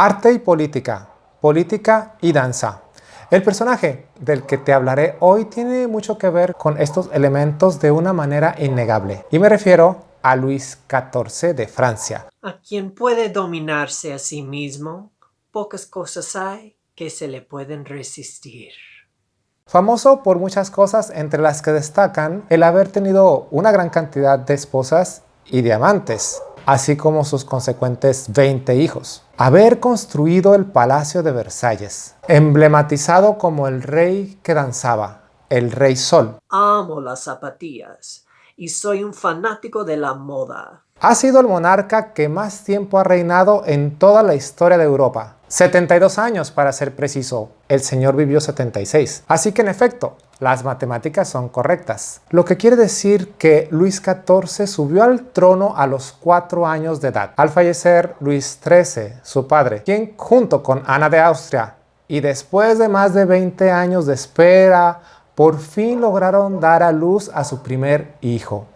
Arte y política, política y danza. El personaje del que te hablaré hoy tiene mucho que ver con estos elementos de una manera innegable. Y me refiero a Luis XIV de Francia. A quien puede dominarse a sí mismo, pocas cosas hay que se le pueden resistir. Famoso por muchas cosas, entre las que destacan el haber tenido una gran cantidad de esposas y de amantes, así como sus consecuentes 20 hijos. Haber construido el Palacio de Versalles, emblematizado como el rey que danzaba, el Rey Sol. Amo las zapatillas y soy un fanático de la moda. Ha sido el monarca que más tiempo ha reinado en toda la historia de Europa. 72 años para ser preciso. El señor vivió 76. Así que en efecto, las matemáticas son correctas. Lo que quiere decir que Luis XIV subió al trono a los 4 años de edad. Al fallecer Luis XIII, su padre, quien junto con Ana de Austria y después de más de 20 años de espera, por fin lograron dar a luz a su primer hijo,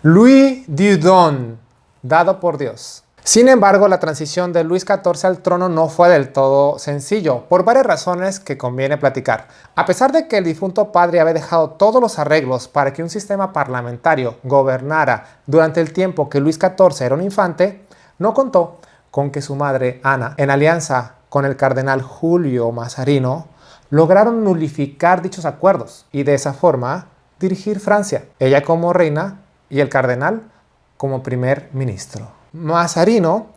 Louis Dieudonné, dado por Dios. Sin embargo, la transición de Luis XIV al trono no fue del todo sencillo, por varias razones que conviene platicar. A pesar de que el difunto padre había dejado todos los arreglos para que un sistema parlamentario gobernara durante el tiempo que Luis XIV era un infante, no contó con que su madre, Ana, en alianza con el cardenal Julio Mazarino, lograron nulificar dichos acuerdos y de esa forma dirigir Francia, ella como reina y el cardenal como primer ministro. Mazarino,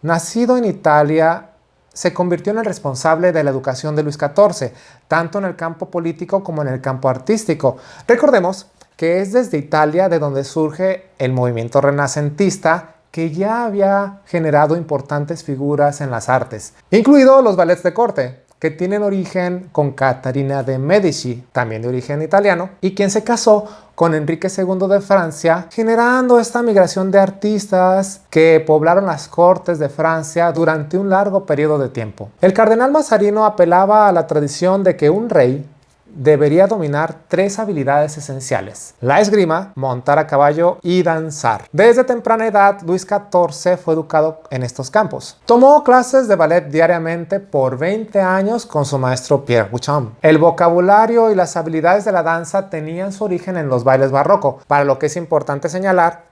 nacido en Italia, se convirtió en el responsable de la educación de Luis XIV, tanto en el campo político como en el campo artístico. Recordemos que es desde Italia de donde surge el movimiento renacentista, que ya había generado importantes figuras en las artes, incluidos los ballets de corte, que tienen origen con Catarina de Medici, también de origen italiano, y quien se casó con Enrique II de Francia, generando esta migración de artistas que poblaron las cortes de Francia durante un largo periodo de tiempo. El cardenal Mazarino apelaba a la tradición de que un rey debería dominar 3 habilidades esenciales: la esgrima, montar a caballo y danzar. Desde temprana edad, Luis XIV fue educado en estos campos. Tomó clases de ballet diariamente por 20 años con su maestro Pierre Buchan. El vocabulario y las habilidades de la danza tenían su origen en los bailes barroco, para lo que es importante señalar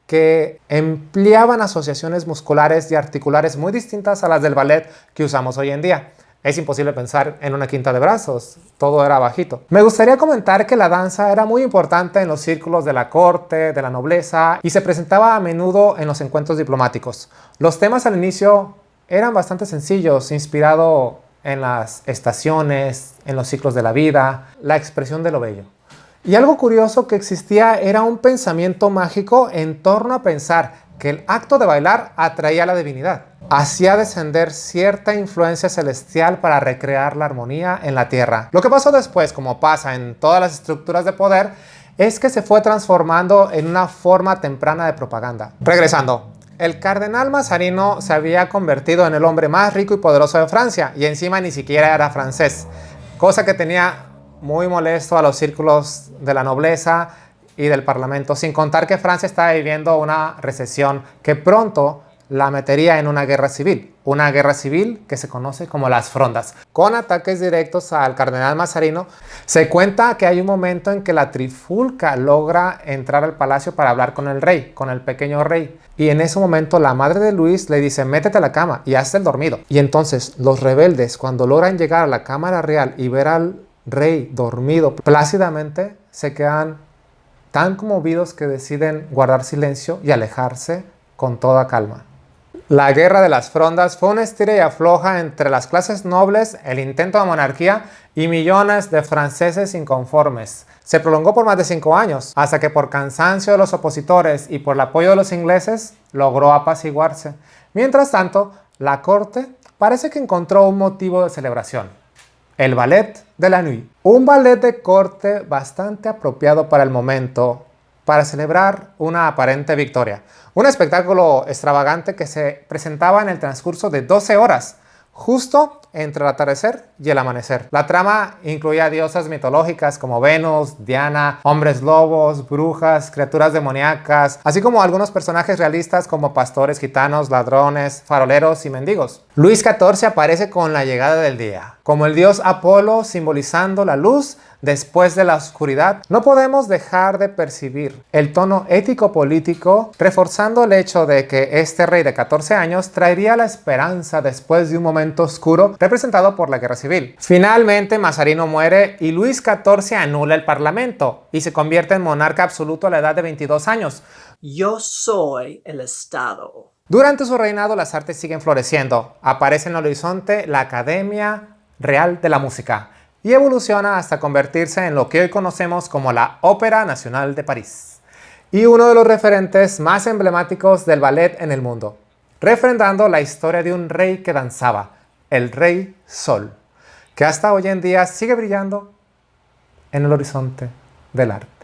que empleaban asociaciones musculares y articulares muy distintas a las del ballet que usamos hoy en día. Es imposible pensar en una quinta de brazos, todo era bajito. Me gustaría comentar que la danza era muy importante en los círculos de la corte, de la nobleza, y se presentaba a menudo en los encuentros diplomáticos. Los temas al inicio eran bastante sencillos, inspirado en las estaciones, en los ciclos de la vida, la expresión de lo bello. Y algo curioso que existía era un pensamiento mágico en torno a pensar que el acto de bailar atraía a la divinidad. Hacía descender cierta influencia celestial para recrear la armonía en la tierra. Lo que pasó después, como pasa en todas las estructuras de poder, es que se fue transformando en una forma temprana de propaganda. Regresando, el cardenal Mazarino se había convertido en el hombre más rico y poderoso de Francia, y encima ni siquiera era francés, cosa que tenía muy molesto a los círculos de la nobleza y del parlamento, sin contar que Francia estaba viviendo una recesión que pronto la metería en una guerra civil que se conoce como las Frondas, con ataques directos al cardenal Mazarino. Se cuenta que hay un momento en que la trifulca logra entrar al palacio para hablar con el rey, con el pequeño rey, y en ese momento la madre de Luis le dice: métete a la cama y hazte el dormido. Y entonces los rebeldes, cuando logran llegar a la cámara real y ver al rey dormido plácidamente, se quedan tan conmovidos que deciden guardar silencio y alejarse con toda calma. La Guerra de las Frondas fue una estira y afloja entre las clases nobles, el intento de monarquía y millones de franceses inconformes. Se prolongó por más de 5 años, hasta que por cansancio de los opositores y por el apoyo de los ingleses, logró apaciguarse. Mientras tanto, la corte parece que encontró un motivo de celebración: el Ballet de la Nuit. Un ballet de corte bastante apropiado para el momento, para celebrar una aparente victoria. Un espectáculo extravagante que se presentaba en el transcurso de 12 horas, justo entre el atardecer y el amanecer. La trama incluía diosas mitológicas como Venus, Diana, hombres lobos, brujas, criaturas demoníacas, así como algunos personajes realistas como pastores gitanos, ladrones, faroleros y mendigos. Luis XIV aparece con la llegada del día, como el dios Apolo simbolizando la luz después de la oscuridad. No podemos dejar de percibir el tono ético-político, reforzando el hecho de que este rey de 14 años traería la esperanza después de un momento oscuro representado por la guerra civil. Finalmente, Mazarino muere y Luis XIV anula el parlamento y se convierte en monarca absoluto a la edad de 22 años. Yo soy el Estado. Durante su reinado, las artes siguen floreciendo. Aparece en el horizonte la Academia Real de la Música y evoluciona hasta convertirse en lo que hoy conocemos como la Ópera Nacional de París, y uno de los referentes más emblemáticos del ballet en el mundo, refrendando la historia de un rey que danzaba, el Rey Sol, que hasta hoy en día sigue brillando en el horizonte del arte.